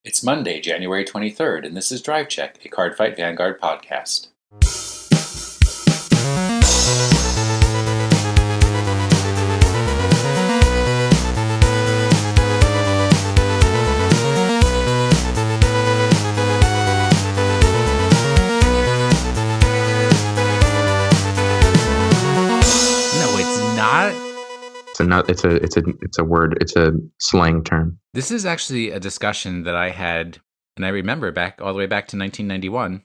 It's Monday, January 23rd, and this is Drive Check, a Cardfight Vanguard podcast. No, it's not. It's a word. It's a slang term. This is actually a discussion that I had, and I remember all the way back to 1991,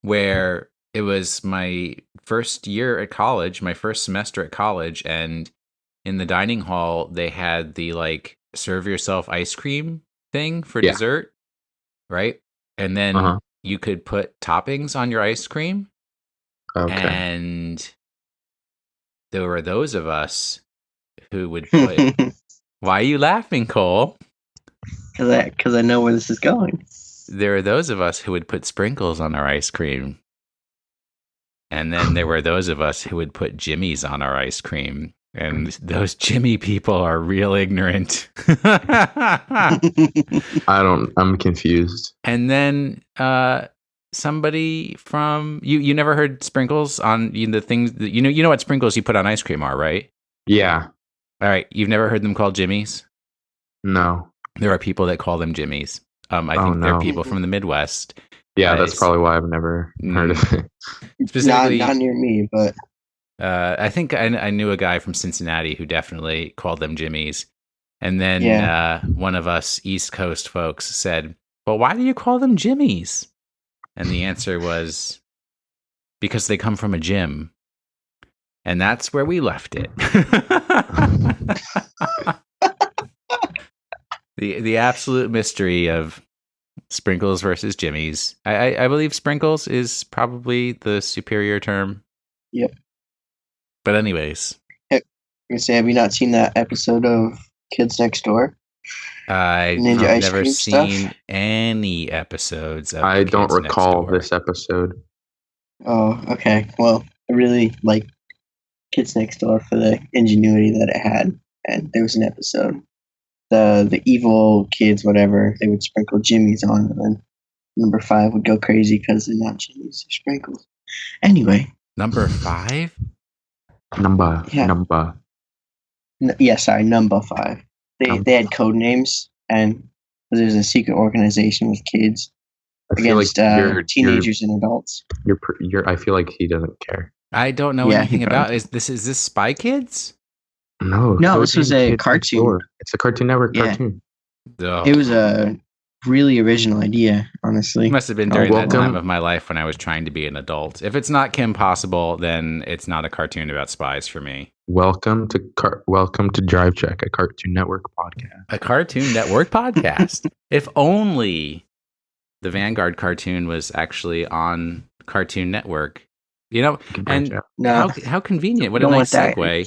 where it was my first year at college, my first semester at college, and in the dining hall they had the serve yourself ice cream thing for dessert, right? And then you could put toppings on your ice cream, and there were those of us who would put. Why are you laughing, Cole? Because I know where this is going. There are those of us who would put sprinkles on our ice cream. And then there were those of us who would put jimmies on our ice cream. And those Jimmy people are real ignorant. I'm confused. And then somebody from you never heard sprinkles on the things that, you know what sprinkles you put on ice cream are, right? Yeah. All right, you've never heard them called jimmies? No. There are people that call them jimmies. I think they're people from the Midwest. Yeah, that's probably why I've never heard of it. Specifically, not near me, but I think I knew a guy from Cincinnati who definitely called them jimmies. And then one of us East Coast folks said, "Well, why do you call them jimmies?" And the answer was, because they come from a gym. And that's where we left it. The absolute mystery of sprinkles versus jimmies. I believe sprinkles is probably the superior term. Yep. But anyways. I'm gonna say, have you not seen that episode of Kids Next Door? I've never seen any episodes of I don't Kids recall Next Door. this episode. Oh, okay. Well, I really like Kids Next Door for the ingenuity that it had. And there was an episode. The evil kids, whatever, they would sprinkle jimmies on, and then number 5 would go crazy because they're not jimmies, they're sprinkles. Anyway. Number 5? Number. Number 5. They had code names, and there's a secret organization with kids against teenagers and adults. I feel like he doesn't care. I don't know anything about it. Is this Spy Kids? No, this was a cartoon. It's a Cartoon Network cartoon. Oh. It was a really original idea, honestly. It must have been during that time of my life when I was trying to be an adult. If it's not Kim Possible, then it's not a cartoon about spies for me. Welcome to Drive Check, a Cartoon Network podcast. A Cartoon Network podcast. If only the Vanguard cartoon was actually on Cartoon Network. You know, and how convenient. What a nice segue.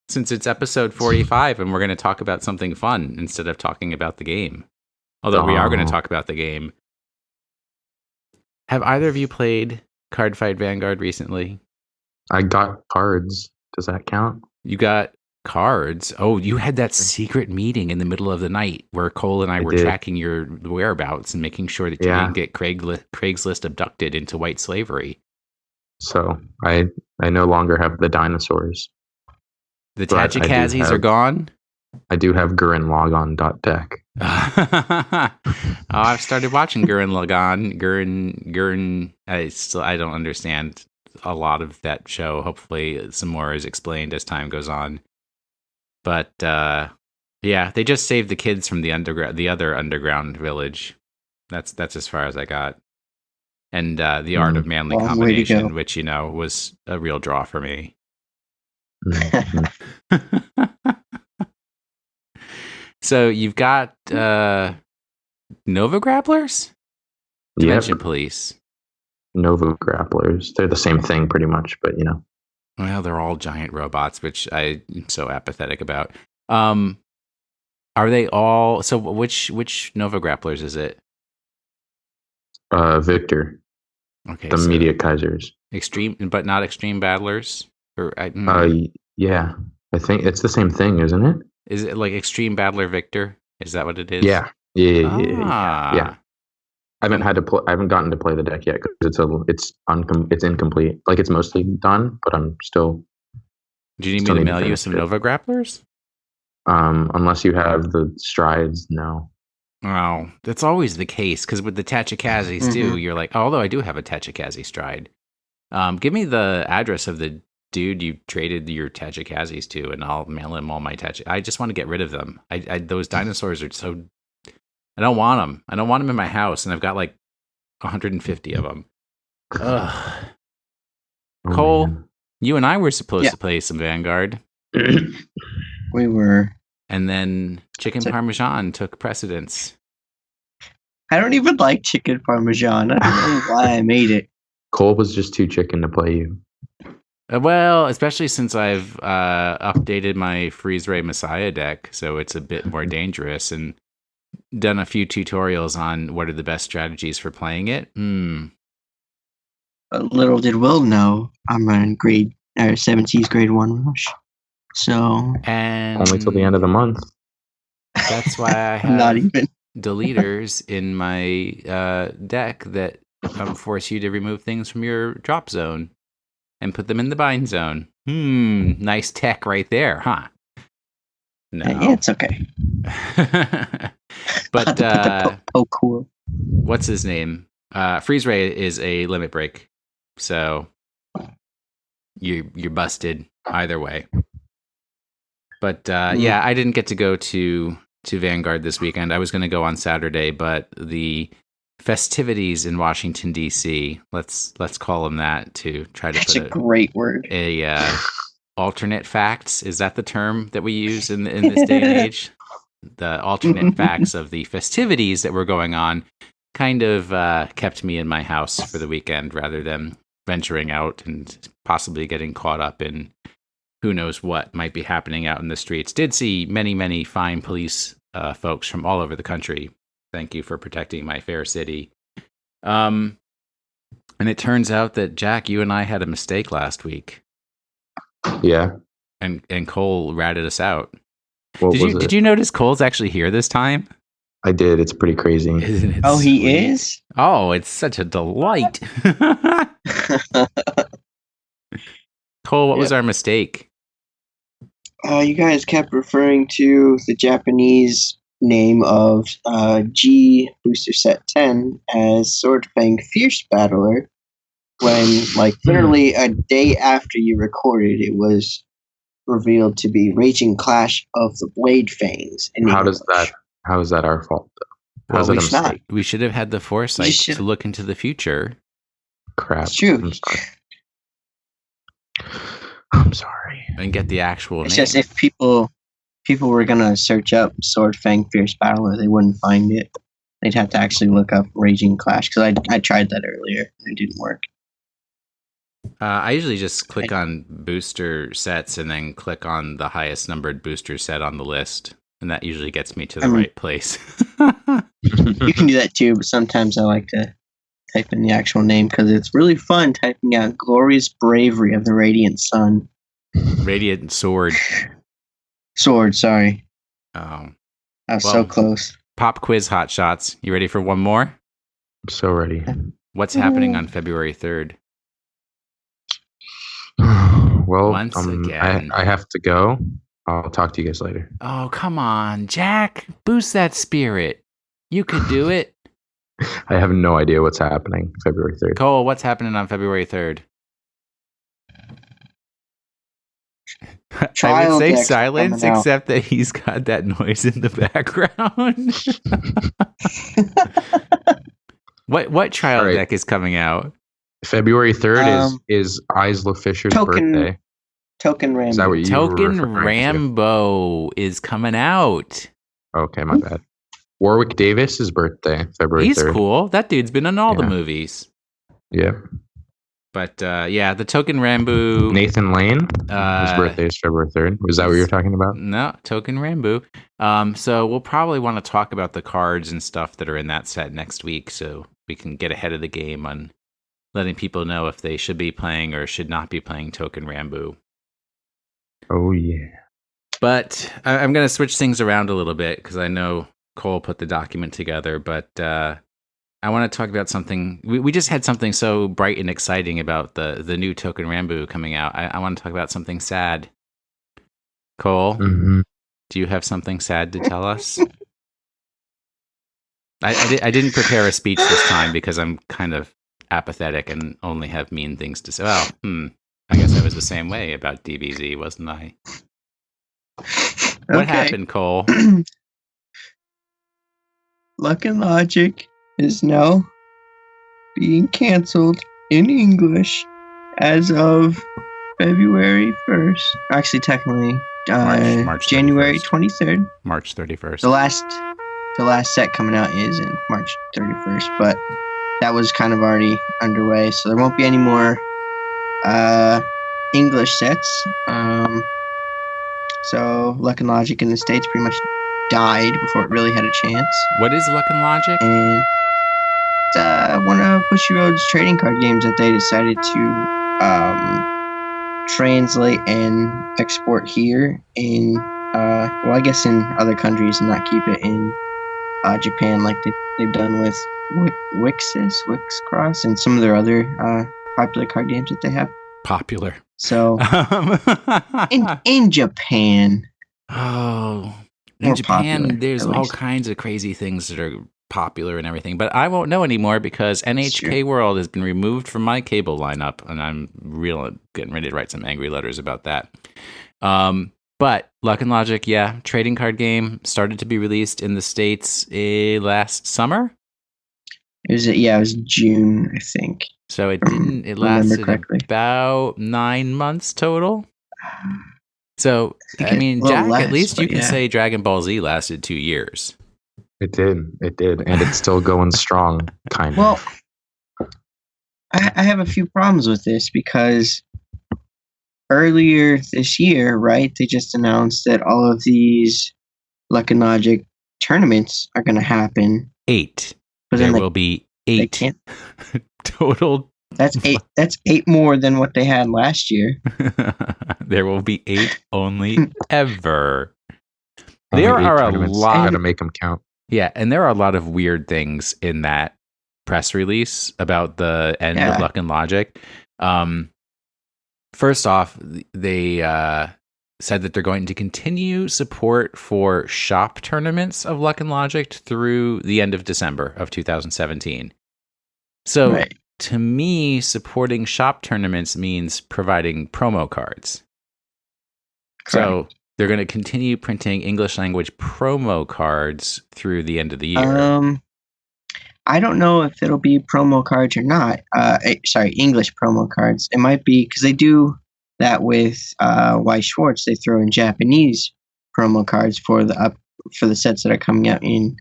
Since it's episode 45 and we're going to talk about something fun instead of talking about the game. Although we are going to talk about the game. Have either of you played Cardfight Vanguard recently? I got cards. Does that count? You got cards? Oh, you had that secret meeting in the middle of the night where Cole and I were tracking your whereabouts and making sure that you didn't get Craigslist abducted into white slavery. So I no longer have the dinosaurs. The Tachikazis are gone? I do have Gurren Lagann.tech. I've started watching Gurren Lagann. Gurren. I don't understand a lot of that show. Hopefully some more is explained as time goes on. But they just saved the kids from the other underground village. That's as far as I got. And the Art of Manly Combination, which was a real draw for me. So you've got Nova Grapplers? Dimension Police. Nova Grapplers. They're the same thing pretty much, but Well, they're all giant robots, which I'm so apathetic about. Are they all... So which Nova Grapplers is it? Victor. Okay. The Media Kaisers. Extreme, but not Extreme Battlers? Yeah. I think it's the same thing, isn't it? Is it like Extreme Battler Victor? Is that what it is? Yeah. Yeah. I haven't had to play. I haven't gotten to play the deck yet because it's incomplete. Like it's mostly done, but I'm still. Do you need me to mail you some Nova Grapplers? Unless you have the strides, no. Oh, that's always the case because with the Tachikazis too, you're like, although I do have a Tachikazi stride. Give me the address of the dude you traded your Tachikazis to, and I'll mail him all my I just want to get rid of them. Those dinosaurs are so. I don't want them. I don't want them in my house, and I've got like 150 of them. Ugh. Cole, you and I were supposed to play some Vanguard. We were. And then chicken parmesan took precedence. I don't even like chicken parmesan. I don't know why I made it. Cole was just too chicken to play you. Well, especially since I've updated my Freeze Ray Messiah deck, so it's a bit more dangerous, and done a few tutorials on what are the best strategies for playing it. Little did Will know I'm running 7C's grade 1 rush. So and only till the end of the month. That's why I have not even deleters in my deck that force you to remove things from your drop zone and put them in the bind zone. Nice tech right there, huh? No, yeah, it's okay. But cool. What's his name? Freeze Ray is a limit break, so you're busted either way. But yeah, I didn't get to go to Vanguard this weekend. I was going to go on Saturday, but the festivities in Washington D.C. Let's call them that to try to That's put a great word. Alternate facts. Is that the term that we use in this day and age? The alternate facts of the festivities that were going on kind of kept me in my house for the weekend rather than venturing out and possibly getting caught up in who knows what might be happening out in the streets. Did see many, many fine police folks from all over the country. Thank you for protecting my fair city. And it turns out that, Jack, you and I had a mistake last week. Yeah. And Cole ratted us out. Did you notice Cole's actually here this time? I did. It's pretty crazy. Isn't it sweet? He is? Oh, it's such a delight. Cole, what was our mistake? You guys kept referring to the Japanese name of G Booster Set 10 as Sword Fang Fierce Battler, when, like, literally a day after you recorded, it was revealed to be Raging Clash of the Blade Fangs. How is that our fault, though? Well, we should have had the foresight to look into the future. Crap. It's true. I'm sorry. And get the actual name. It's just if people were gonna search up Sword Fang Fierce Battler, they wouldn't find it. They'd have to actually look up Raging Clash, because I tried that earlier and it didn't work. I usually just click on booster sets and then click on the highest numbered booster set on the list, and that usually gets me to the right place. You can do that too, but sometimes I like to type in the actual name because it's really fun typing out Glorious Bravery of the Radiant Sun. Radiant Sword. Sword, sorry. Oh. I was so close. Pop quiz hot shots. You ready for one more? I'm so ready. What's happening on February 3rd? Well, Once again. I have to go. I'll talk to you guys later. Oh, come on, Jack. Boost that spirit. You could do it. I have no idea what's happening February 3rd. Cole, what's happening on February 3rd? I would say silence, except that he's got that noise in the background. What trial deck is coming out? February 3rd is Isla Fisher's birthday. Token Rambo. Is that what you Token Rambo is coming out. Okay, my bad. Warwick Davis' birthday, February 3rd. He's cool. That dude's been in all the movies. Yeah. But the Token Rambo. Nathan Lane, his birthday is February 3rd. Was that what you were talking about? No, Token Rambo. So we'll probably want to talk about the cards and stuff that are in that set next week, so we can get ahead of the game on letting people know if they should be playing or should not be playing Token Rambo. Oh, yeah. But I'm going to switch things around a little bit because I know Cole put the document together, but I want to talk about something. We just had something so bright and exciting about the new Token Rambo coming out. I want to talk about something sad. Cole, do you have something sad to tell us? I didn't prepare a speech this time because I'm kind of apathetic and only have mean things to say. Well, I guess I was the same way about DBZ, wasn't I? What happened, Cole? Luck and Logic is now being canceled in English as of February 1st. Actually, technically, March January 31st. 23rd. March 31st. The last set coming out is in March 31st, but that was kind of already underway, so there won't be any more English sets. So Luck and Logic in the States pretty much died before it really had a chance. What is Luck and Logic? And it's one of Bushiroad's trading card games that they decided to translate and export here in, well, I guess in other countries and not keep it in Japan like they've done with Wixcross, and some of their other popular card games that they have. Popular. So, in Japan. Oh, in Japan, popular, there's all kinds of crazy things that are popular and everything, but I won't know anymore because NHK World has been removed from my cable lineup, and I'm getting ready to write some angry letters about that. But Luck and Logic, trading card game, started to be released in the States last summer. It was June, I think. So it lasted about 9 months total. So, I mean, Jack, less, at least you can say Dragon Ball Z lasted 2 years. It did. And it's still going strong, kind of. Well, I have a few problems with this because earlier this year, right, they just announced that all of these Luck and Logic tournaments are going to happen. 8. But there will be 8 total. That's 8. That's 8 more than what they had last year. There will be 8 only ever. There are a lot. Got to make them count. Yeah, and there are a lot of weird things in that press release about the end of Luck and Logic. First off, they said that they're going to continue support for shop tournaments of Luck and Logic through the end of December of 2017. So, to me, supporting shop tournaments means providing promo cards. Correct. So, they're going to continue printing English language promo cards through the end of the year. I don't know if it'll be promo cards or not. English promo cards. It might be because they do that with Y Schwartz. They throw in Japanese promo cards for the sets that are coming out in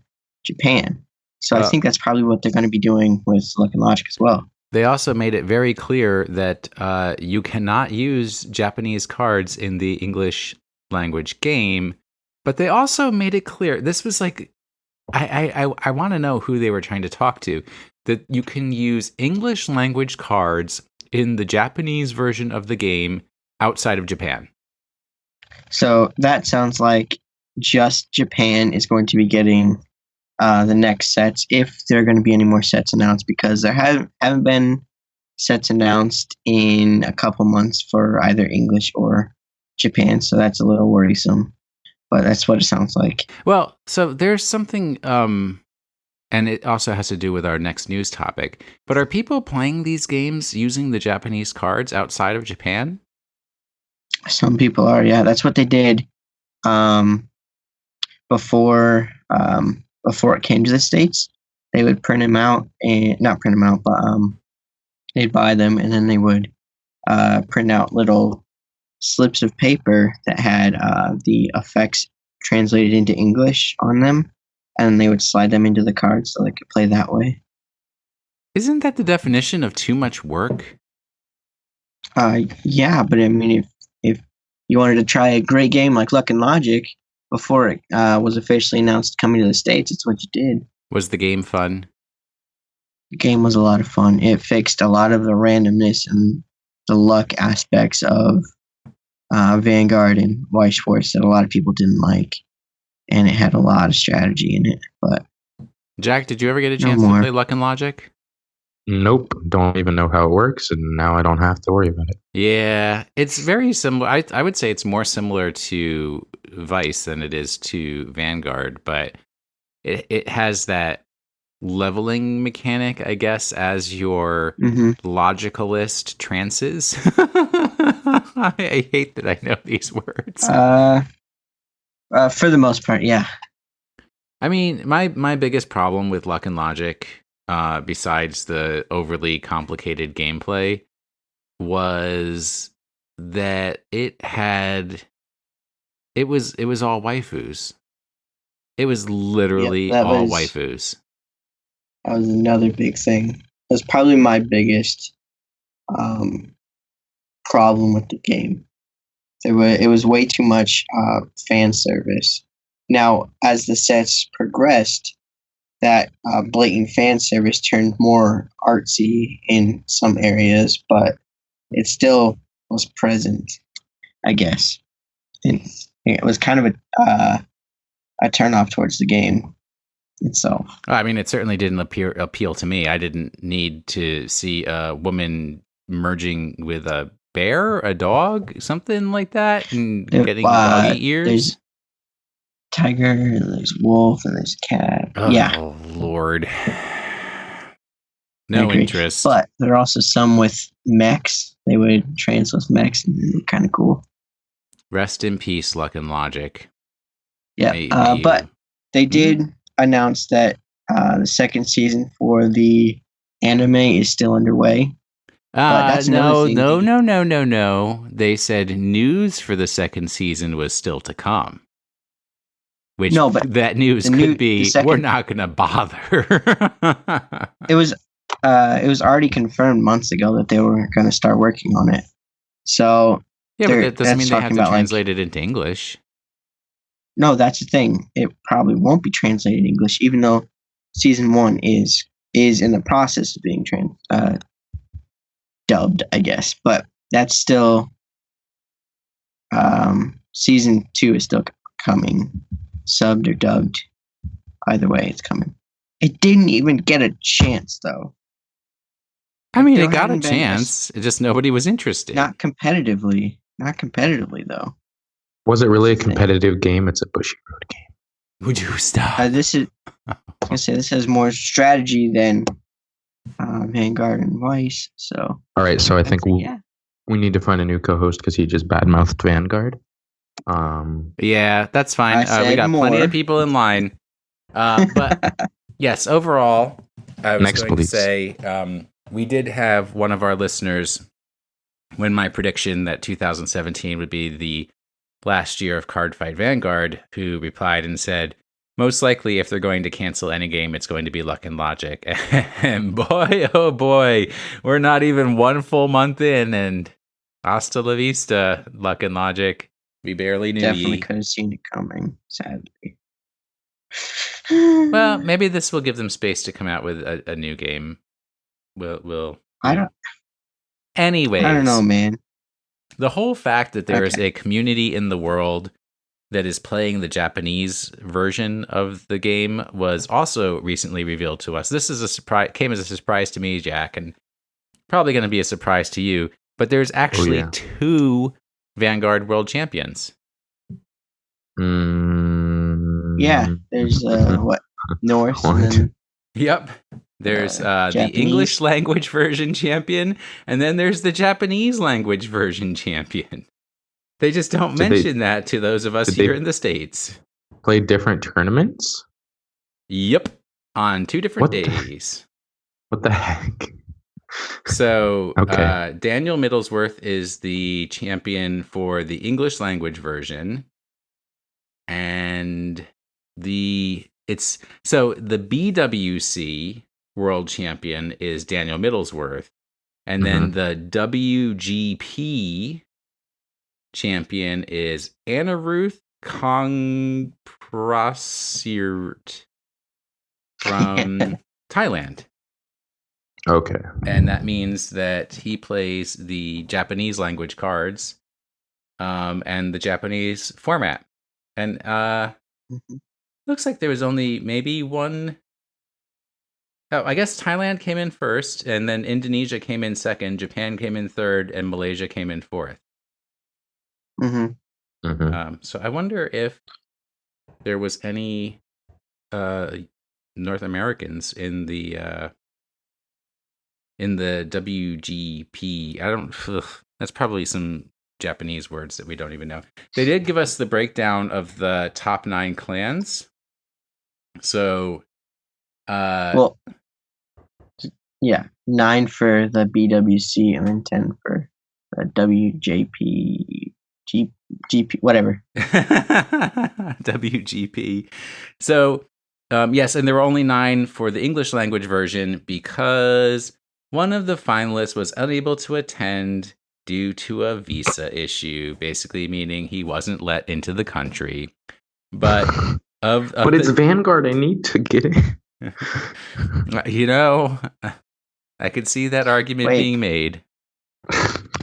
Japan. So I think that's probably what they're going to be doing with Luck and Logic as well. They also made it very clear that you cannot use Japanese cards in the English language game, but they also made it clear, this was like, I want to know who they were trying to talk to, that you can use English language cards in the Japanese version of the game outside of Japan. So that sounds like just Japan is going to be getting the next sets, if there are going to be any more sets announced, because there haven't been sets announced in a couple months for either English or Japan, so that's a little worrisome. But that's what it sounds like. Well, so there's something, and it also has to do with our next news topic, but are people playing these games using the Japanese cards outside of Japan? Some people are, yeah. That's what they did before it came to the States. They would print them out, and not print them out, but they'd buy them, and then they would print out little slips of paper that had the effects translated into English on them, and they would slide them into the cards so they could play that way. Isn't that the definition of too much work? Yeah, but I mean, if you wanted to try a great game like Luck and Logic before it was officially announced coming to the States, it's what you did. Was the game fun? The game was a lot of fun. It fixed a lot of the randomness and the luck aspects of Vanguard and Y Schwartz that a lot of people didn't like. and it had a lot of strategy in it. But Jack, did you ever get a No chance to more. play Luck and Logic? Nope, don't even know how it works, and now I don't have to worry about it. Yeah, it's very similar. I would say it's more similar to Vice than it is to Vanguard, but it has that leveling mechanic, I guess, as your logicalist trances. I hate that I know these words. For the most part, yeah. I mean, my biggest problem with Luck and Logic, besides the overly complicated gameplay, was that it was all waifus. It was literally all waifus. That was another big thing. It was probably my biggest problem with the game. It was way too much fan service. Now, as the sets progressed, that blatant fan service turned more artsy in some areas, but it still was present, I guess. And it was kind of a turnoff towards the game itself. I mean, it certainly didn't appeal to me. I didn't need to see a woman merging with a bear, a dog, something like that, and getting doggy ears. There's tiger, and there's wolf, and there's cat. Oh, Lord. No interest. But there are also some with mechs. They would trans with mechs, and they're kind of cool. Rest in peace, Luck and Logic. Yeah, but they did announce that the second season for the anime is still underway. No. They said news for the second season was still to come. Which that news could be, we're not going to bother. It was already confirmed months ago that they were going to start working on it. So yeah, but that doesn't mean they have to translate it into English. No, that's the thing. It probably won't be translated in English, even though season 1 is in the process of being dubbed, I guess. But that's still season 2 is still coming, subbed or dubbed. Either way, it's coming. It didn't even get a chance, though. I mean, it got a chance. It just nobody was interested. Not competitively, though. Was it really a competitive game? It's a Bushiroad game. Would you stop? This has more strategy than Vanguard and Vice. So all right, so I think we need to find a new co-host because he just badmouthed Vanguard. Yeah, that's fine. We got plenty of people in line. But yes, overall, I was going to say we did have one of our listeners, when my prediction that 2017 would be the last year of Cardfight Vanguard, who replied and said, most likely if they're going to cancel any game, it's going to be Luck and Logic. And boy, oh boy, we're not even one full month in, and hasta la vista, Luck and Logic. We barely knew Definitely could have seen it coming, sadly. Well, maybe this will give them space to come out with a new game. Anyways, I don't know, man. The whole fact that there is a community in the world that is playing the Japanese version of the game was also recently revealed to us. This is a surprise, came as a surprise to me, Jack, and probably going to be a surprise to you. But there's actually 2 Vanguard World Champions. Yeah, there's North. And then, yep. There's the English language version champion, and then there's the Japanese language version champion. They just don't mention that to those of us here in the States. Play different tournaments? Yep. On 2 different days. What the heck? So, Daniel Middlesworth is the champion for the English language version. And the BWC world champion is Daniel Middlesworth. And then the WGP champion is Anna Ruth Kongprasirt from Thailand. Okay. And that means that he plays the Japanese language cards and the Japanese format. And Mhm. Looks like there was only maybe one. Oh, I guess Thailand came in first, and then Indonesia came in second, Japan came in third, and Malaysia came in fourth. Mhm. So I wonder if there was any North Americans in the WGP. I don't. That's probably some Japanese words that we don't even know. They did give us the breakdown of the top 9 clans. So, Well, yeah, 9 for the BWC and then 10 for the WJP, GP, whatever. WGP. So, yes, and there were only 9 for the English language version because one of the finalists was unable to attend due to a visa issue, basically meaning he wasn't let into the country. But but it's Vanguard. I need to get it. You know, I could see that argument being made.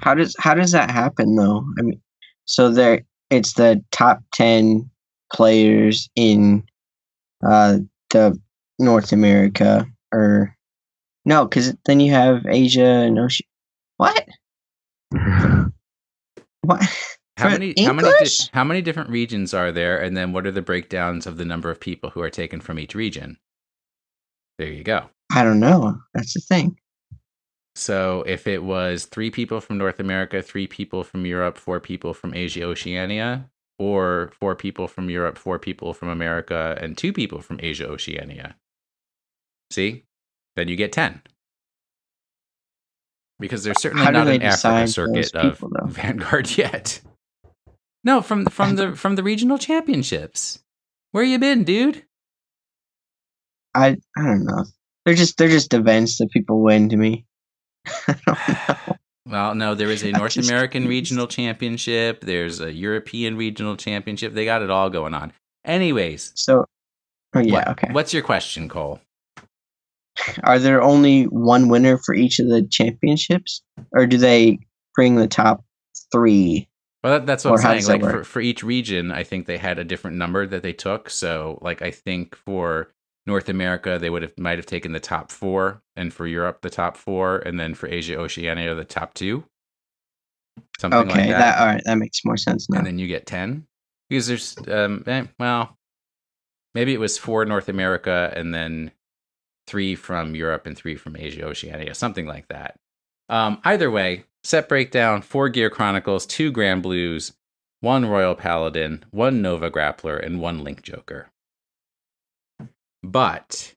How does that happen though? I mean, so it's the top 10 players in the North America, or no? Because then you have Asia and Oceania. What? What? How many different regions are there, and then what are the breakdowns of the number of people who are taken from each region? There you go. I don't know. That's the thing. So if it was 3 people from North America, 3 people from Europe, 4 people from Asia, Oceania, or 4 people from Europe, 4 people from America, and 2 people from Asia, Oceania. See? Then you get 10. Because there's certainly not an Africa circuit of Vanguard yet. No, from the regional championships. Where you been, dude? I don't know. They're just events that people win to me. I don't know. Well, no, there is a North American regional championship. There's a European regional championship. They got it all going on. Anyways. So, okay. What's your question, Cole? Are there only one winner for each of the championships? Or do they bring the top 3? Well, that's what I'm saying. Like for each region, I think they had a different number that they took. So, like, I think for North America, they might have taken the top 4, and for Europe, the top 4, and then for Asia, Oceania, the top 2. Something like that. All right, that makes more sense now. And then you get 10. Because there's, well, maybe it was 4 North America, and then 3 from Europe and 3 from Asia, Oceania, something like that. Either way, set breakdown: 4 Gear Chronicles, 2 Grand Blues, 1 Royal Paladin, 1 Nova Grappler, and 1 Link Joker. But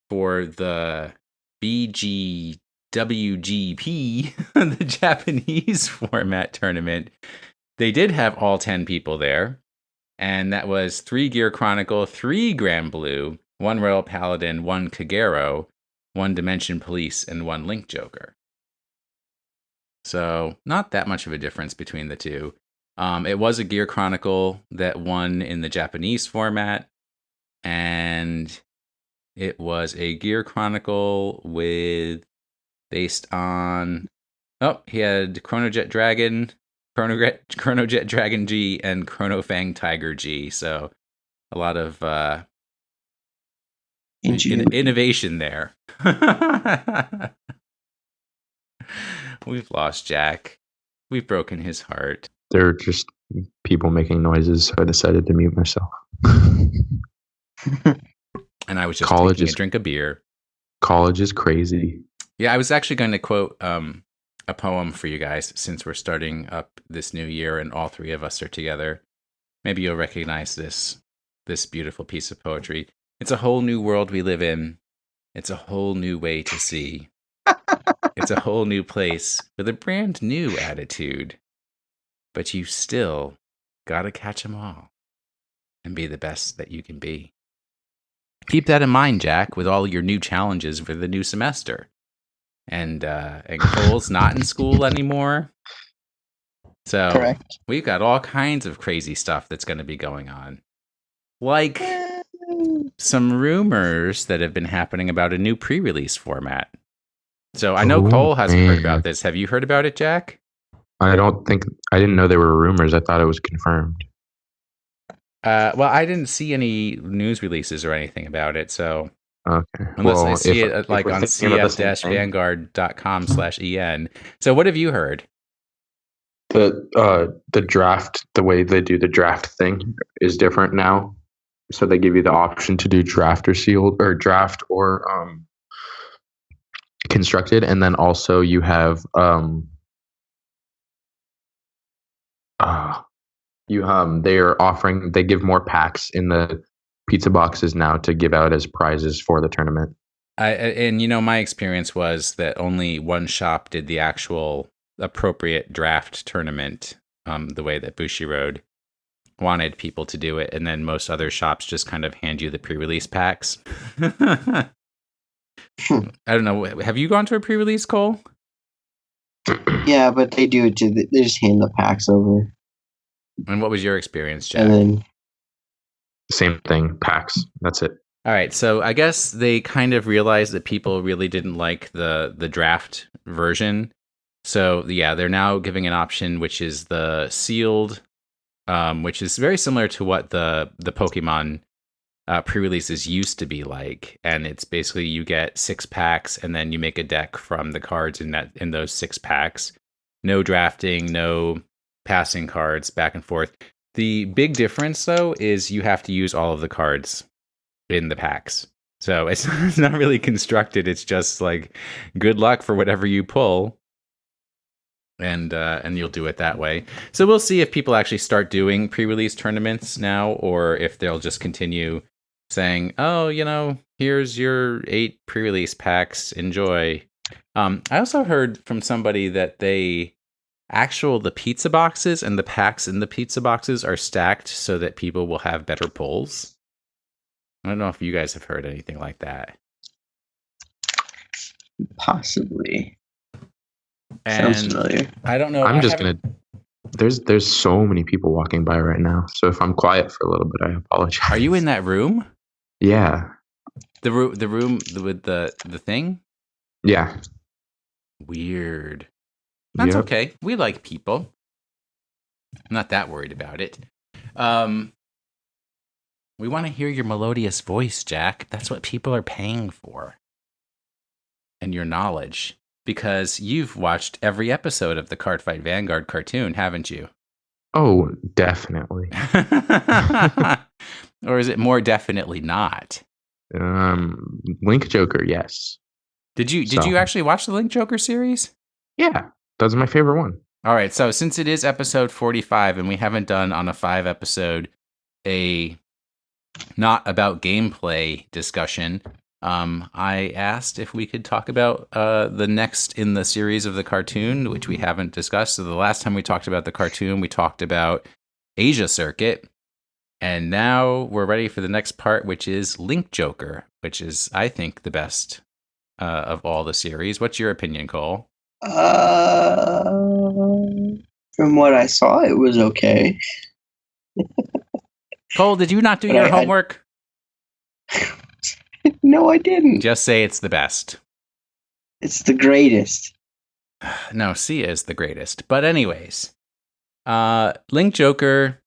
for the WGP, the Japanese format tournament, they did have all 10 people there. And that was 3 Gear Chronicle, 3 Grand Blue, 1 Royal Paladin, 1 Kagero, 1 Dimension Police, and 1 Link Joker. So not that much of a difference between the two. It was a Gear Chronicle that won in the Japanese format. And it was a Gear Chronicle based on, he had Chronojet Dragon, Chronojet Dragon G, and Chronofang Tiger G. So a lot of innovation there. We've lost Jack. We've broken his heart. They're just people making noises, so I decided to mute myself. And I was just taking a drink of beer. College is crazy. Yeah, I was actually going to quote a poem for you guys since we're starting up this new year and all 3 of us are together. Maybe you'll recognize this beautiful piece of poetry. It's a whole new world we live in. It's a whole new way to see. It's a whole new place with a brand new attitude. But you still gotta catch 'em all and be the best that you can be. Keep that in mind, Jack, with all your new challenges for the new semester. And Cole's not in school anymore. So Correct. We've got all kinds of crazy stuff that's going to be going on. Like some rumors that have been happening about a new pre-release format. So I know Cole hasn't heard about this. Have you heard about it, Jack? I didn't know there were rumors. I thought it was confirmed. Well, I didn't see any news releases or anything about it, so Okay. unless I see if it like we're on thinking about the same thing, cf-vanguard.com/en. So what have you heard? the draft, the way they do the draft thing is different now. So they give you the option to do draft or sealed, or draft or constructed, and then also you have they give more packs in the pizza boxes now to give out as prizes for the tournament. My experience was that only one shop did the actual appropriate draft tournament, the way that Bushiroad wanted people to do it, and then most other shops just kind of hand you the pre-release packs. I don't know. Have you gone to a pre-release, Cole? Yeah, but they do it too. They just hand the packs over. And what was your experience, Jack? And then Same thing, packs. That's it. All right, so I guess they kind of realized that people really didn't like the draft version. So yeah, they're now giving an option which is the sealed, which is very similar to what the Pokemon pre-releases used to be like. And it's basically you get 6 packs and then you make a deck from the cards in those 6 packs. No drafting, no passing cards back and forth. The big difference though is you have to use all of the cards in the packs. So it's not really constructed. It's just like good luck for whatever you pull. And you'll do it that way. So we'll see if people actually start doing pre-release tournaments now, or if they'll just continue saying, "Oh, here's your 8 pre-release packs. Enjoy." I also heard from somebody that the pizza boxes and the packs in the pizza boxes are stacked so that people will have better pulls. I don't know if you guys have heard anything like that. possibly. And Sounds familiar. I don't know. I'm just gonna. There's so many people walking by right now. So if I'm quiet for a little bit, I apologize. Are you in that room? Yeah. The room with the thing? Yeah. Weird. That's Yep. okay. We like people. I'm not that worried about it. We want to hear your melodious voice, Jack. That's what people are paying for. And your knowledge. Because you've watched every episode of the Cardfight Vanguard cartoon, haven't you? Oh, definitely. Or is it more definitely not? Link Joker, yes. Did you actually watch the Link Joker series? Yeah, that's my favorite one. All right, so since it is episode 45 and we haven't done on a 5 episode a not about gameplay discussion, I asked if we could talk about the next in the series of the cartoon, which we haven't discussed. So the last time we talked about the cartoon, we talked about Asia Circuit. And now we're ready for the next part, which is Link Joker, which is, I think, the best of all the series. What's your opinion, Cole? From what I saw, it was okay. Cole, did you not do But your I had- homework? No, I didn't. Just say it's the best. It's the greatest. No, Sia is the greatest. But anyways, Link Joker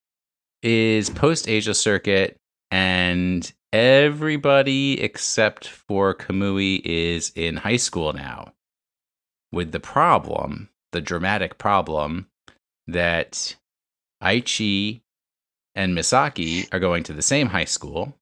is post-Asia Circuit, and everybody except for Kamui is in high school now. With the dramatic problem, that Aichi and Misaki are going to the same high school.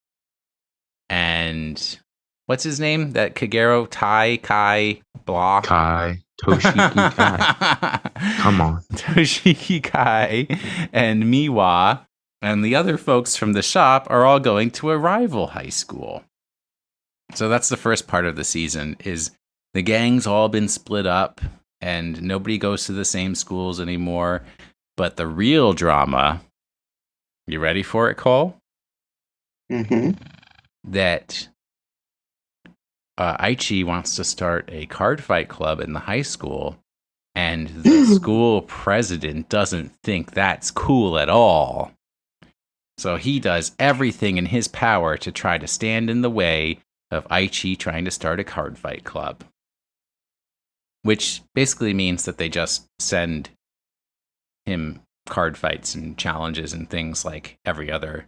And what's his name? That Kagero, Kai, blah. Toshiki Kai. Come on. Toshiki Kai and Miwa and the other folks from the shop are all going to a rival high school. So that's the first part of the season, is the gang's all been split up and nobody goes to the same schools anymore. But the real drama, you ready for it, Cole? Mm-hmm. That Aichi wants to start a Cardfight Club in the high school, and the school president doesn't think that's cool at all. So he does everything in his power to try to stand in the way of Aichi trying to start a Cardfight Club. Which basically means that they just send him card fights and challenges and things like every other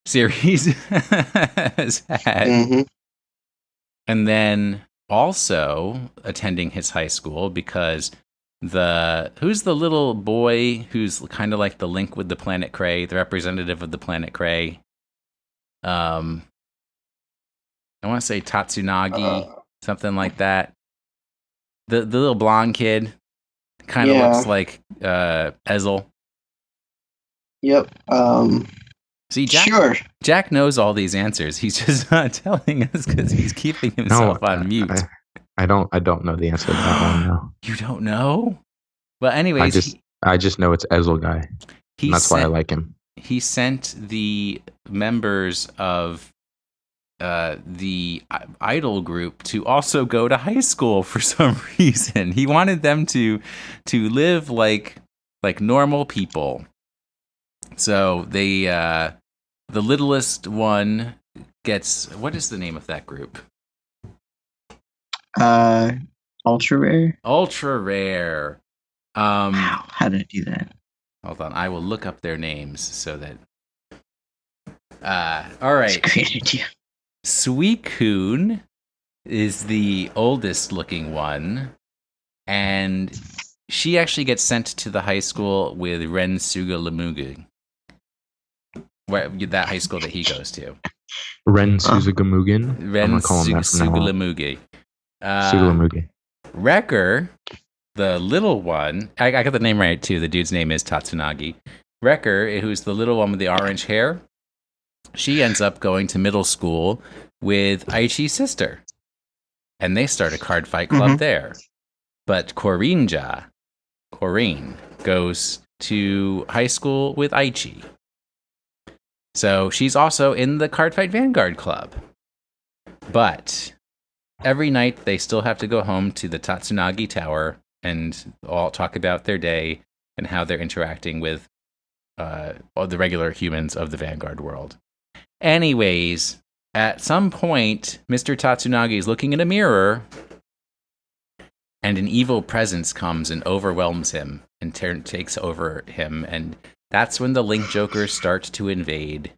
series has had. Mm-hmm. And then also attending his high school because who's the little boy who's kind of like the link with the planet Krei, the representative of the planet Krei? I want to say Tatsunagi, something like that. The little blonde kid kind of looks like Ezel. Yep. See, Sure. Jack knows all these answers. He's just not telling us because he's keeping himself on mute. I don't know the answer to that one. No. You don't know? Well, anyways, I just know it's Ezel guy. And that's why I like him. He sent the members of the idol group to also go to high school for some reason. He wanted them to live like normal people. So they the littlest one gets, what is the name of that group? Ultra Rare. Ultra Rare. Wow, how did I do that? Hold on, I will look up their names so that. All right. That's a great idea. Suicune is the oldest looking one, and she actually gets sent to the high school with Ren Sugalamugi. That high school that he goes to. Ren Sugalamugi. Ren Sugalamugi. Sugalamugi. Wrecker, the little one, I got the name right too. The dude's name is Tatsunagi. Wrecker, who's the little one with the orange hair, she ends up going to middle school with Aichi's sister. And they start a Cardfight Club there. But Corrine goes to high school with Aichi. So she's also in the Cardfight Vanguard Club. But every night they still have to go home to the Tatsunagi Tower and all talk about their day and how they're interacting with all the regular humans of the Vanguard world. Anyways, at some point, Mr. Tatsunagi is looking in a mirror, and an evil presence comes and overwhelms him and takes over him, and that's when the Link Jokers start to invade.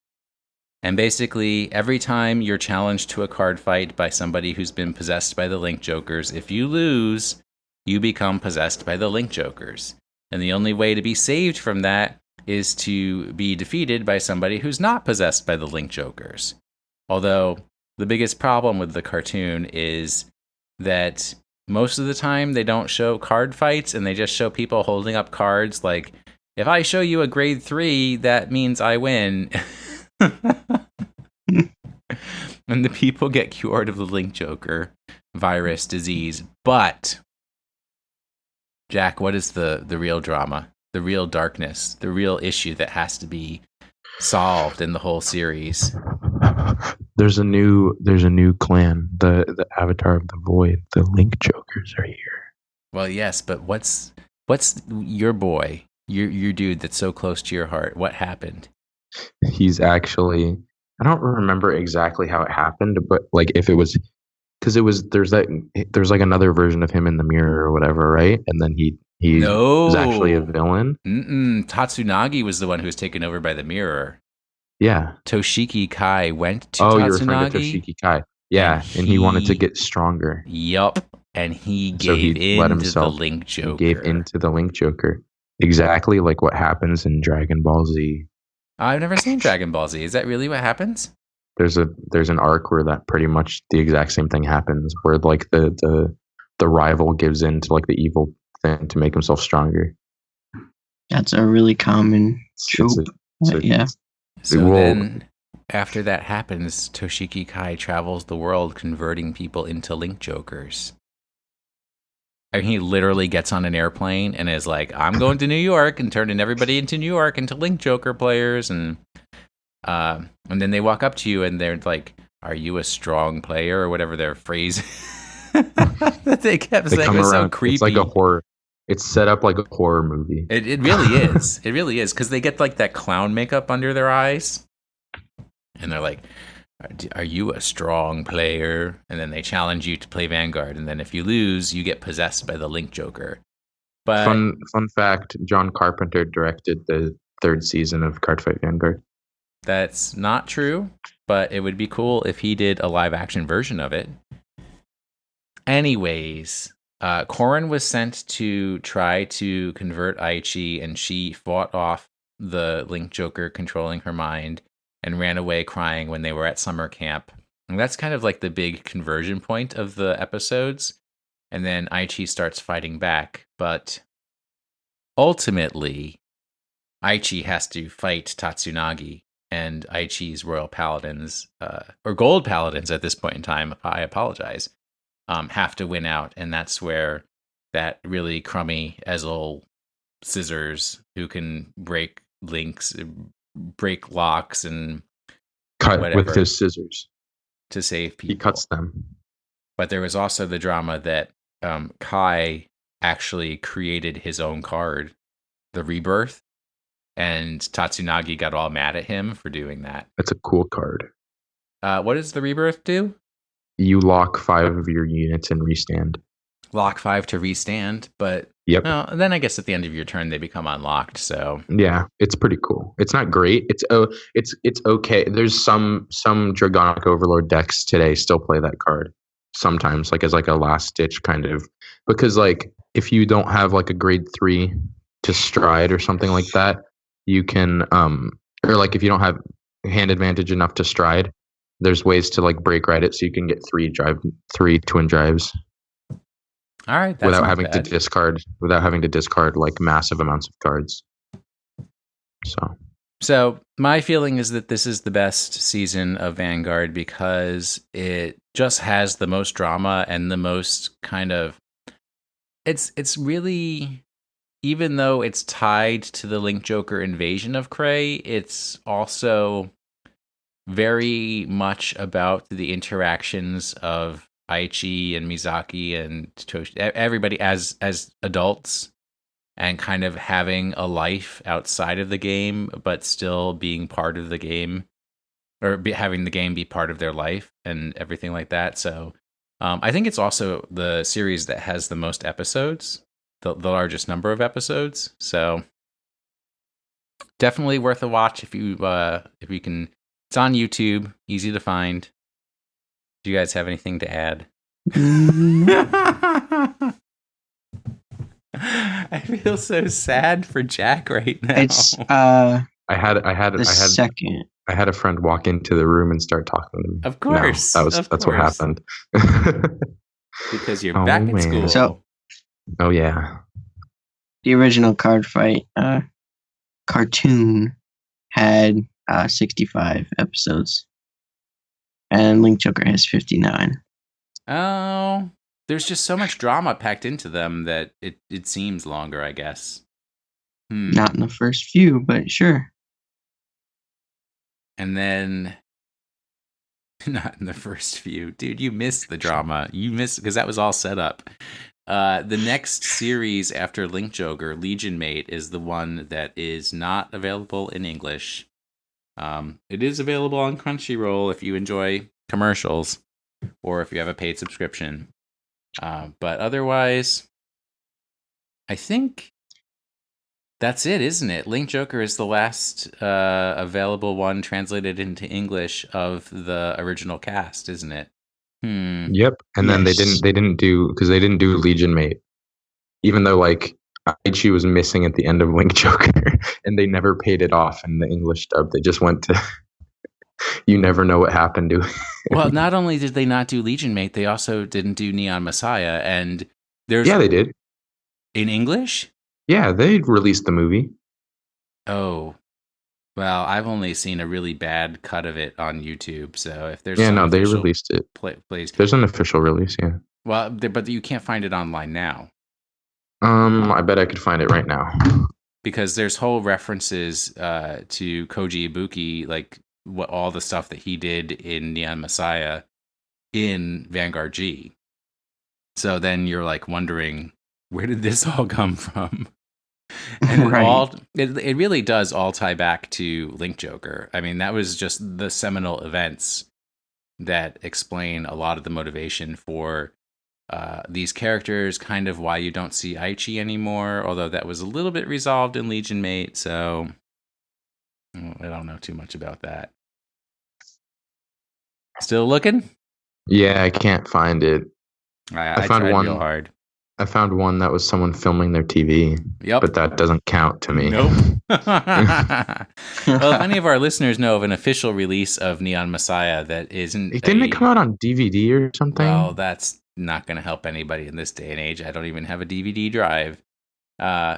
And basically, every time you're challenged to a card fight by somebody who's been possessed by the Link Jokers, if you lose, you become possessed by the Link Jokers. And the only way to be saved from that is to be defeated by somebody who's not possessed by the Link Jokers. Although, the biggest problem with the cartoon is that most of the time they don't show card fights and they just show people holding up cards like, if I show you a grade 3, that means I win. And the people get cured of the Link Joker virus disease. But, Jack, what is the real drama? The real darkness? The real issue that has to be solved in the whole series? There's a new clan, the Avatar of the Void. The Link Jokers are here. Well, yes, but what's your boy? Your dude that's so close to your heart. What happened? He's actually, I don't remember exactly how it happened, but like if it was, because there's like another version of him in the mirror or whatever, right? And then he was actually a villain. Tatsunagi was the one who was taken over by the mirror. Yeah. Toshiki Kai went to Tatsunagi. You're referring to Toshiki Kai. Yeah, and he wanted to get stronger. Yup, and he gave into the Link Joker. He gave into the Link Joker. Exactly like what happens in Dragon Ball Z. I've never seen Dragon Ball Z. Is that really what happens? There's an arc where that pretty much the exact same thing happens, where like the rival gives in to like the evil thing to make himself stronger. That's a really common trope. Yeah. So then, after that happens, Toshiki Kai travels the world converting people into Link Jokers. I mean, he literally gets on an airplane and is like, I'm going to New York and turning everybody into New York into Link Joker players. And then they walk up to you and they're like, are you a strong player? Or whatever their phrase that they kept saying was so creepy. It's like a horror. It's set up like a horror movie. It really is. It really is. Because they get like that clown makeup under their eyes. And they're like, are you a strong player? And then they challenge you to play Vanguard. And then if you lose, you get possessed by the Link Joker. But fun fact, John Carpenter directed the 3rd season of Cardfight Vanguard. That's not true, but it would be cool if he did a live action version of it. Anyways, Corrin was sent to try to convert Aichi, and she fought off the Link Joker controlling her mind and ran away crying when they were at summer camp. And that's kind of like the big conversion point of the episodes. And then Aichi starts fighting back, but ultimately, Aichi has to fight Tatsunagi, and Aichi's Royal Paladins, or Gold Paladins at this point in time, I apologize, have to win out. And that's where that really crummy Ezel Scissors, who can break links, break locks, and cut whatever, with his scissors to save people. He cuts them. But there was also the drama that Kai actually created his own card, the Rebirth, and Tatsunagi got all mad at him for doing that. That's a cool card. What does the Rebirth do? You lock 5 of your units and restand. Lock 5 to restand, but yep. Well, then I guess at the end of your turn they become unlocked. So yeah, it's pretty cool. It's not great. It's okay. There's some Dragonic Overlord decks today still play that card sometimes, like as like a last ditch kind of, because like if you don't have like a grade 3 to stride or something like that, you can or like if you don't have hand advantage enough to stride, there's ways to like break ride it so you can get 3 twin drives. All right, that's without having to discard like massive amounts of cards. So my feeling is that this is the best season of Vanguard because it just has the most drama and the most kind of it's really, even though it's tied to the Link Joker invasion of Cray, it's also very much about the interactions of Aichi and Mizaki and Toshi, everybody as adults, and kind of having a life outside of the game, but still being part of the game, or having the game be part of their life and everything like that. So I think it's also the series that has the most episodes, the largest number of episodes. So definitely worth a watch if you can. It's on YouTube, easy to find. Do you guys have anything to add? I feel so sad for Jack right now. It's I had second. I had a friend walk into the room and start talking to me. Of course. No, that's what happened. Because you're back at school. So, oh yeah. The original Cardfight cartoon had 65 episodes, and Link Joker has 59. Oh, there's just so much drama packed into them that it seems longer, I guess. Not in the first few, but sure. And then, not in the first few. Dude, you missed the drama. You missed, because that was all set up. The next series after Link Joker, Legion Mate, is the one that is not available in English. It is available on Crunchyroll if you enjoy commercials, or if you have a paid subscription. But otherwise, I think that's it, isn't it? Link Joker is the last available one translated into English of the original cast, isn't it? Yep. And then they didn't do Legion Mate, even though like Aichi was missing at the end of Link Joker, and they never paid it off in the English dub. They just went to you never know what happened to it. Well, not only did they not do Legion Mate, they also didn't do Neon Messiah, and there's they did in English. Yeah, they released the movie. Oh, well, I've only seen a really bad cut of it on YouTube. So if there's they released it. Please, there's an official release. Yeah. Well, but you can't find it online now. I bet I could find it right now. Because there's whole references to Koji Ibuki, like what all the stuff that he did in Neon Messiah in Vanguard G. So then you're like wondering, where did this all come from? And it really does all tie back to Link Joker. I mean, that was just the seminal events that explain a lot of the motivation for these characters, kind of why you don't see Aichi anymore, although that was a little bit resolved in Legion Mate. So I don't know too much about that. Still looking? Yeah, I can't find it. I found tried one real hard. I found one that was someone filming their TV. Yep. But that doesn't count to me. Nope. Well, if any of our listeners know of an official release of Neon Messiah that isn't... Didn't it come out on DVD or something? Well, that's not going to help anybody in this day and age. I don't even have a DVD drive.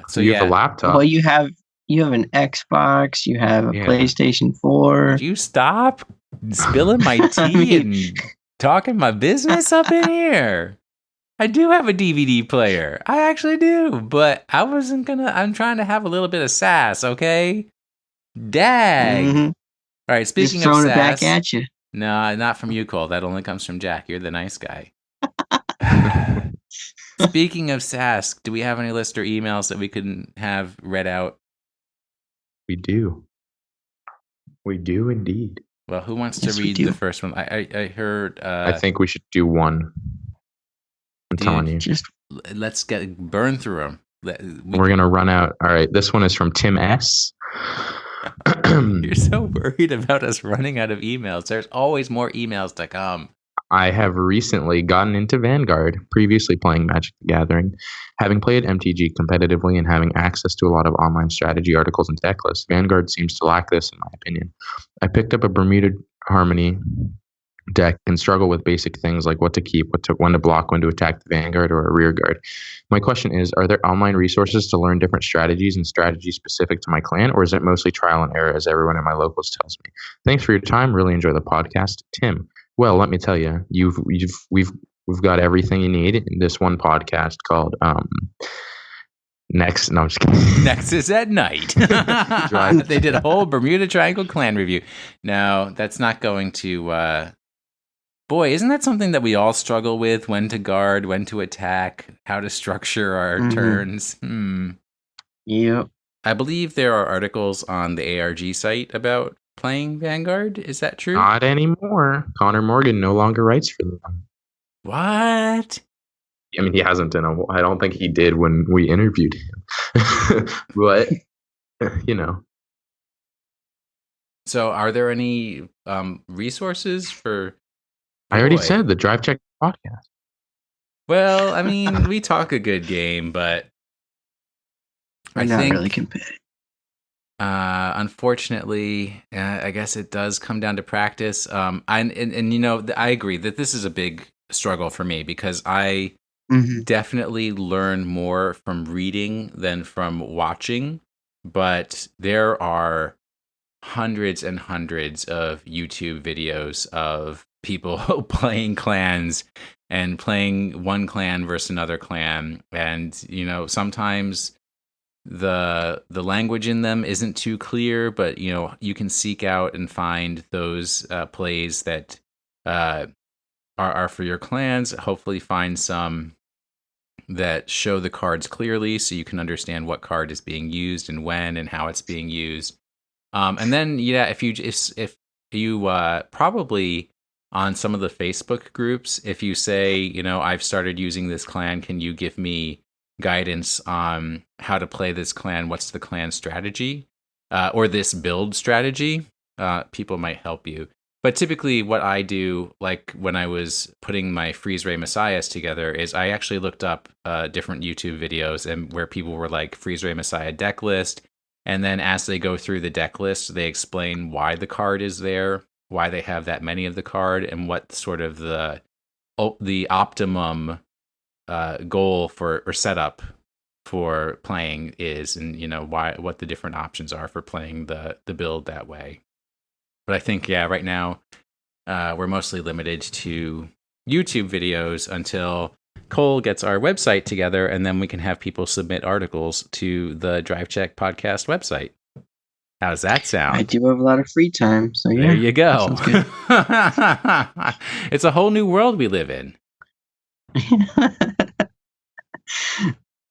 So you have a laptop. Well, you have an Xbox. You have a PlayStation 4. Would you stop spilling my tea and talking my business up in here? I do have a DVD player. I actually do, but I wasn't gonna. I'm trying to have a little bit of sass, okay? Dag. Mm-hmm. All right. Speaking of sass, throwing it back at you. No, not from you, Cole. That only comes from Jack. You're the nice guy. Speaking of sass, do we have any listener emails that we can have read out? We do. We do indeed. Well, who wants to read the first one? I heard. I think we should do one. I'm telling you. Just let's burn through them. We're going to run out. All right. This one is from Tim S. You're so worried about us running out of emails. There's always more emails to come. I have recently gotten into Vanguard, previously playing Magic the Gathering. Having played MTG competitively and having access to a lot of online strategy articles and deck lists, Vanguard seems to lack this, in my opinion. I picked up a Bermuda Harmony deck and struggle with basic things like what to keep, when to block, when to attack the Vanguard or a rear guard. My question is, are there online resources to learn different strategies and strategies specific to my clan, or is it mostly trial and error as everyone in my locals tells me? Thanks for your time. Really enjoy the podcast. Tim. Well, let me tell you, we've got everything you need in this one podcast called Next. No, I'm just kidding. Nexus at Night. They did a whole Bermuda Triangle clan review. No, that's not going to. Boy, isn't that something that we all struggle with? When to guard, when to attack, how to structure our turns. Yep. I believe there are articles on the ARG site about playing Vanguard. Is that true? Not anymore. Connor Morgan no longer writes for them. What? I mean, he hasn't in a while. I don't think he did when we interviewed him. But, you know. So are there any resources for... I already said the Drive Check podcast. Well, I mean, we talk a good game, but we're not really competitive. Unfortunately, I guess it does come down to practice. And you know, I agree that this is a big struggle for me because I definitely learn more from reading than from watching. But there are hundreds and hundreds of YouTube videos of people playing clans and playing one clan versus another clan, and you know, sometimes the language in them isn't too clear, but you know, you can seek out and find those plays that are for your clans. Hopefully find some that show the cards clearly so you can understand what card is being used and when and how it's being used. And then if you probably on some of the Facebook groups, if you say, you know, I've started using this clan, can you give me guidance on how to play this clan? What's the clan strategy? Or this build strategy? People might help you. But typically what I do, like when I was putting my Freeze Ray Messiahs together, is I actually looked up different YouTube videos and where people were like Freeze Ray Messiah deck list. And then as they go through the deck list, they explain why the card is there, why they have that many of the card, and what sort of the optimum goal for or setup for playing is, and you know what the different options are for playing the build that way. But I think right now we're mostly limited to YouTube videos until Cole gets our website together, and then we can have people submit articles to the Drive Check podcast website. How does that sound? I do have a lot of free time, so yeah. There you go. It's a whole new world we live in.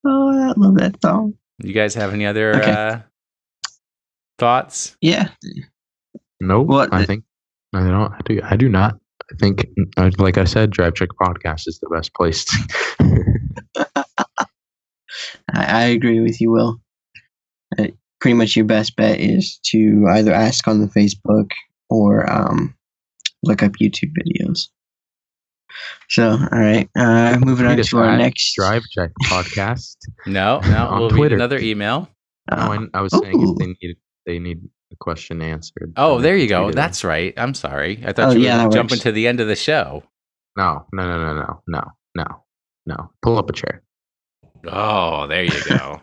Oh, I love that song. You guys have any other thoughts? Yeah. Nope. I think I don't. I do not. I think, like I said, Drive Check Podcast is the best place. I agree with you, Will. pretty much your best bet is to either ask on the Facebook or look up YouTube videos. So, all right, moving on to our next Drive Check Podcast. No, we'll Twitter. read another email. I was saying if they need a question answered. Oh, there you go. That's right. I'm sorry. I thought you were jumping to the end of the show. No. Pull up a chair. Oh, there you go.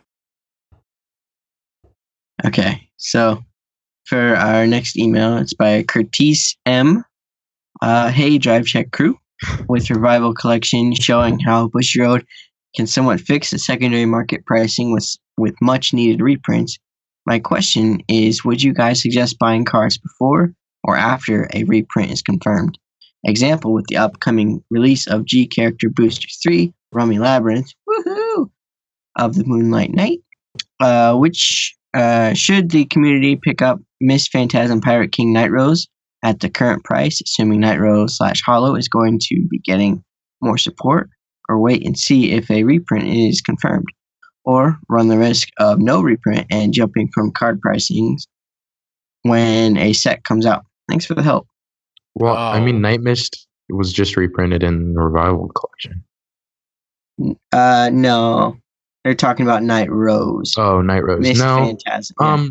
Okay, so for our next email, it's by Curtis M. Hey, Drive Check crew, with Revival Collection showing how Bushiroad can somewhat fix the secondary market pricing with much needed reprints. My question is, would you guys suggest buying cards before or after a reprint is confirmed? Example, with the upcoming release of G Character Booster 3, Rummy Labyrinth, woohoo, of the Moonlight Knight, which should the community pick up Miss Phantasm Pirate King Night Rose at the current price, assuming Night Rose / Hollow is going to be getting more support, or wait and see if a reprint is confirmed, or run the risk of no reprint and jumping from card pricings when a set comes out? Thanks for the help. Well, I mean, Night Mist was just reprinted in the Revival Collection. No. They're talking about Night Rose. Oh, Night Rose. Miss No. Phantasm. Yeah.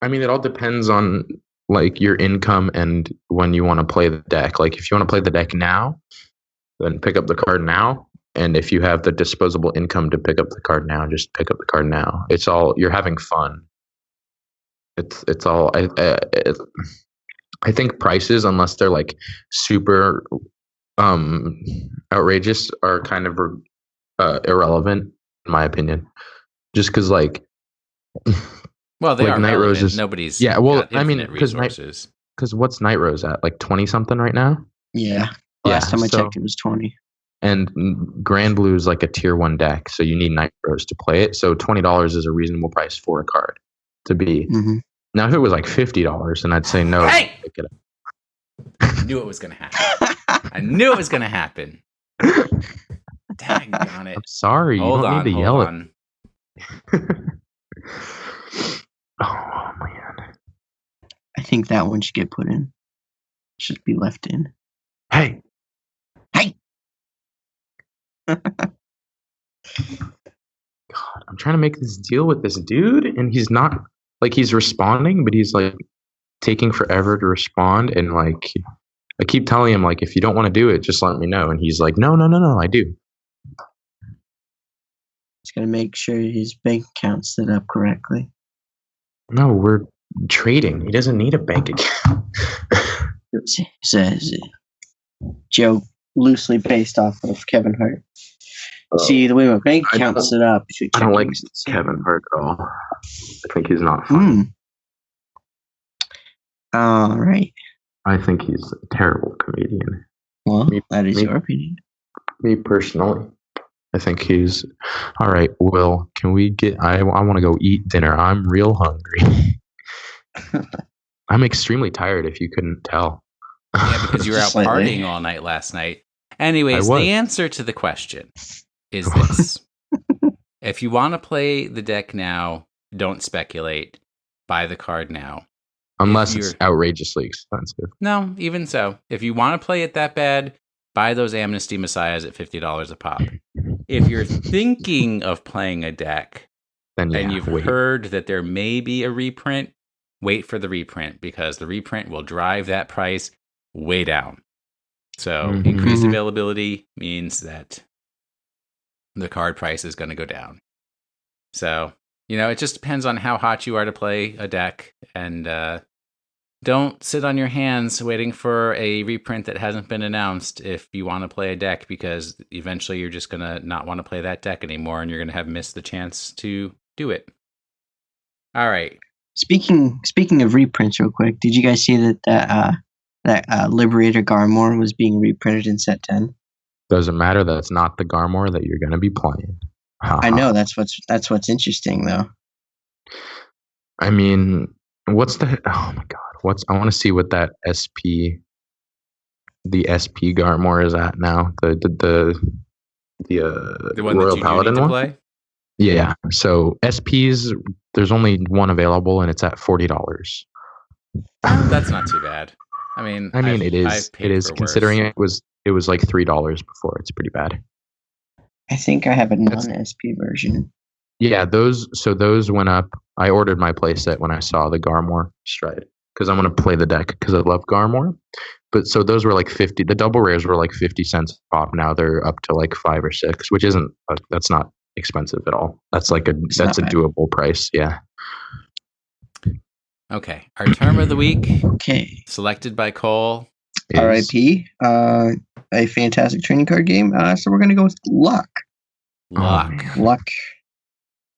I mean, it all depends on like your income and when you want to play the deck. Like if you want to play the deck now, then pick up the card now. And if you have the disposable income to pick up the card now, just pick up the card now. It's all, you're having fun. It's all, I think prices, unless they're like super outrageous, are kind of irrelevant in my opinion. Just because like, well, they like are Night Rose is nobody's. Yeah, well, I mean, because what's Night Rose at? Like 20 something right now? Yeah. Last time I checked, it was 20. And Grand Blue is like a tier 1 deck, so you need Night Rose to play it. So $20 is a reasonable price for a card to be. Mm-hmm. Now, if it was like $50, then I'd say no. Hey! I knew it was going to happen. Daggone it. I'm sorry. Hold you don't on, need to yell on. Oh, man. I think that one should get put in. Should be left in. Hey. God, I'm trying to make this deal with this dude, and he's not, like, he's responding, but he's, like, taking forever to respond, and, like, I keep telling him, like, if you don't want to do it, just let me know, and he's like, no, I do. He's got to make sure his bank account's set up correctly. No, we're trading. He doesn't need a bank account. Says joke loosely based off of Kevin Hart. See, the way my bank account's set up. I don't like Kevin Hart at all. I think he's not fun. All right. I think he's a terrible comedian. Well, that is your opinion. Me personally. I think he's... All right, Will, can we get... I want to go eat dinner. I'm real hungry. I'm extremely tired, if you couldn't tell. Yeah, because you were out partying all night last night. Anyways, the answer to the question is this. If you want to play the deck now, don't speculate. Buy the card now. Unless it's outrageously expensive. No, even so. If you want to play it that bad, buy those Amnesty Messiahs at $50 a pop. If you're thinking of playing a deck and you've heard that there may be a reprint, wait for the reprint, because the reprint will drive that price way down. So increased availability means that the card price is going to go down. So, it just depends on how hot you are to play a deck, and don't sit on your hands waiting for a reprint that hasn't been announced if you want to play a deck, because eventually you're just going to not want to play that deck anymore, and you're going to have missed the chance to do it. All right. Speaking of reprints real quick, did you guys see that Liberator Garmor was being reprinted in set 10? Doesn't matter. That's not the Garmor that you're going to be playing. I know. That's what's interesting, though. I mean, what's the... Oh, my God. I want to see what that SP Garmor is at now. The one Royal that you Paladin need to one? play? Yeah. So SPs, there's only one available, and it's at $40. That's not too bad. I mean, it is. I've paid It is for considering worse. it was like $3 before. It's pretty bad. I think I have a non-SP version. Yeah, those went up. I ordered my playset when I saw the Garmor Stride because I'm going to play the deck because I love Garmor. But so those were like 50. The double rares were like 50 cents pop. Now they're up to like 5 or 6, which isn't. That's not expensive at all. That's like a doable price. Yeah. Okay, our term of the week. Okay. Selected by Cole. R.I.P. A fantastic trading card game. So we're gonna go with Luck. Luck.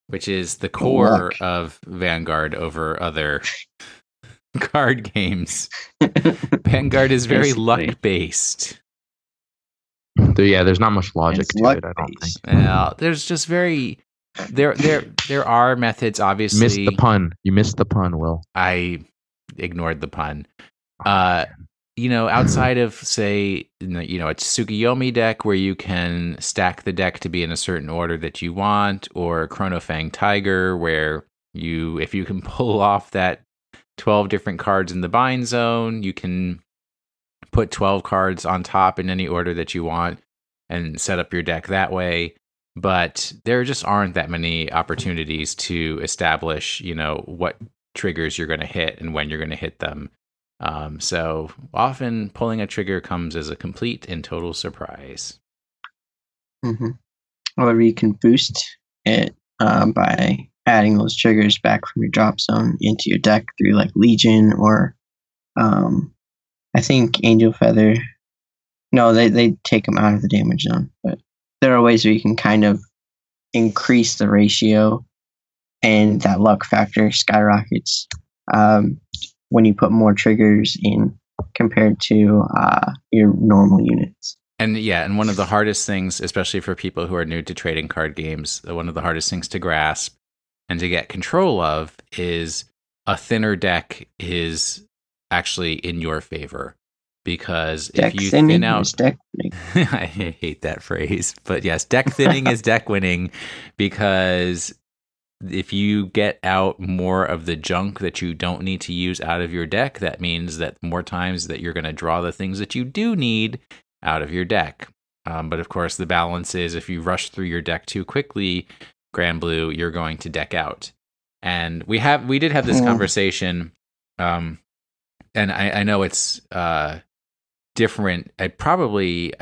Which is the core of Vanguard over other card games. Vanguard is very luck-based. There's not much logic to it, I don't think. Well, there's just there are methods, obviously. You missed the pun. You missed the pun, Will. I ignored the pun. Outside of, say, a Tsukuyomi deck where you can stack the deck to be in a certain order that you want, or Chronofang Tiger where if you can pull off that 12 different cards in the bind zone, you can put 12 cards on top in any order that you want and set up your deck that way. But there just aren't that many opportunities to establish, what triggers you're going to hit and when you're going to hit them. So often pulling a trigger comes as a complete and total surprise. Mm-hmm. However, you can boost it by adding those triggers back from your drop zone into your deck through like Legion or I think Angel Feather. No, they take them out of the damage zone, but there are ways where you can kind of increase the ratio and that luck factor skyrockets when you put more triggers in compared to your normal units. And one of the hardest things, especially for people who are new to trading card games, one of the hardest things to grasp and to get control of is a thinner deck is actually in your favor. Because if you thin out, I hate that phrase, but yes, deck thinning is deck winning, because if you get out more of the junk that you don't need to use out of your deck, that means that more times that you're going to draw the things that you do need out of your deck. But of course, the balance is if you rush through your deck too quickly, Grand Blue, you're going to deck out. And we did have this conversation, and I know it's different. I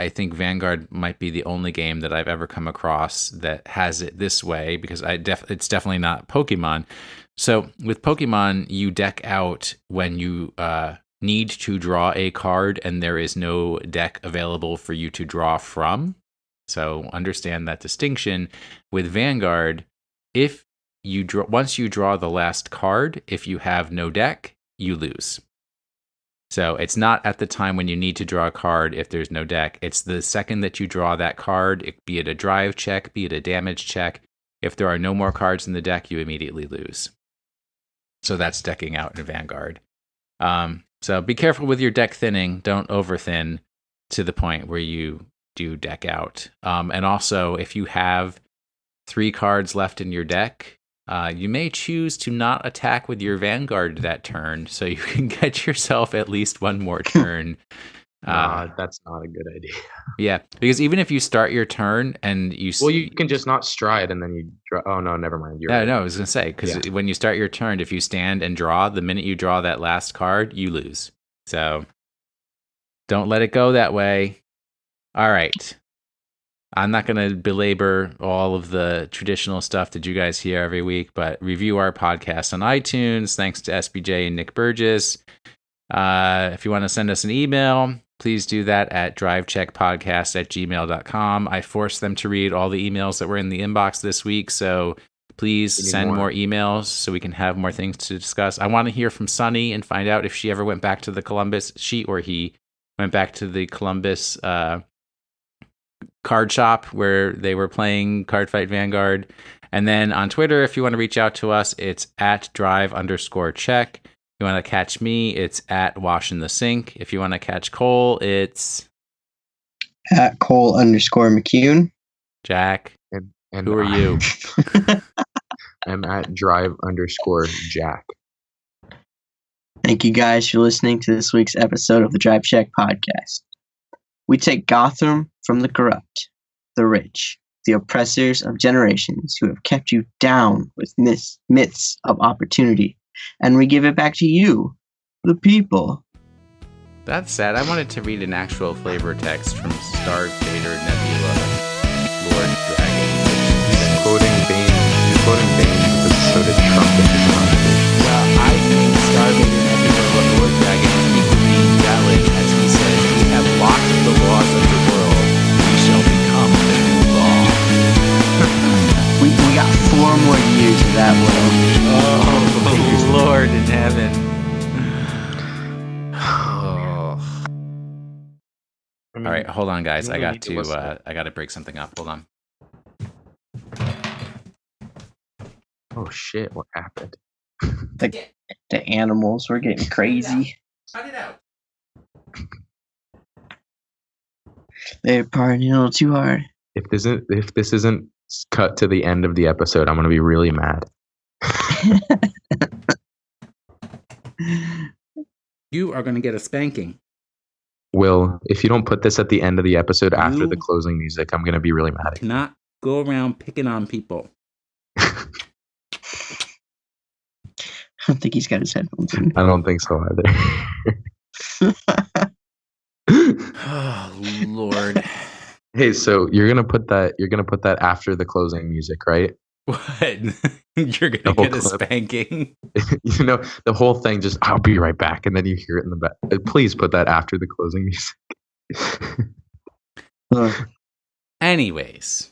think Vanguard might be the only game that I've ever come across that has it this way, because it's definitely not Pokemon. So with Pokemon, you deck out when you need to draw a card and there is no deck available for you to draw from. So understand that distinction. With Vanguard, if you once you draw the last card, if you have no deck, you lose. So it's not at the time when you need to draw a card if there's no deck. It's the second that you draw that card, be it a drive check, be it a damage check. If there are no more cards in the deck, you immediately lose. So that's decking out in Vanguard. So be careful with your deck thinning. Don't overthin to the point where you do deck out. And also, if you have 3 cards left in your deck, you may choose to not attack with your Vanguard that turn, so you can get yourself at least one more turn. That's not a good idea. Yeah, because even if you start your turn and you can just not stride and then you draw. Oh no, never mind. Right. No, I was gonna say, because when you start your turn, if you stand and draw, the minute you draw that last card, you lose. So don't let it go that way. All right. I'm not going to belabor all of the traditional stuff that you guys hear every week, but review our podcast on iTunes. Thanks to SBJ and Nick Burgess. If you want to send us an email, please do that at drivecheckpodcast@gmail.com. I forced them to read all the emails that were in the inbox this week, so please send more emails so we can have more things to discuss. I want to hear from Sunny and find out if she ever went back to the Columbus, she or he went back to the Columbus card shop where they were playing Cardfight Vanguard. And then on Twitter, if you want to reach out to us, it's at @drive_check. If you want to catch me, it's at Wash in the Sink. If you want to catch Cole, it's at Cole_McCune. Jack. And Who are you? I'm at drive_Jack. Thank you guys for listening to this week's episode of the Drive Check Podcast. We take Gotham from the corrupt, the rich, the oppressors of generations who have kept you down with myths of opportunity, and we give it back to you, the people. That's sad. I wanted to read an actual flavor text from Star Vader Nebula, Lord Dragon. He's quoting Bane, but so did Trump in his conversation. Well, I think Star Vader Nebula, Lord Dragon is equally valid as he says, "We have locked the laws of the world. We shall become the new law." We got 4 more years of that, Will. Oh, Lord in heaven. Oh. All right, hold on, guys. I got to break something up. Hold on. Oh shit! What happened? The animals were getting crazy. Cut it out. They're partying a little too hard. If this isn't cut to the end of the episode, I'm gonna be really mad. You are going to get a spanking. Will, if you don't put this at the end of the episode after the closing music, I'm gonna be really mad at you. Not go around picking on people. I don't think he's got his headphones in. I don't think so either. Oh, Lord. Hey, so you're gonna put that after the closing music, right? What? You're going to get a spanking? You know, the whole thing, just, I'll be right back, and then you hear it in the back. Please put that after the closing music. Anyways.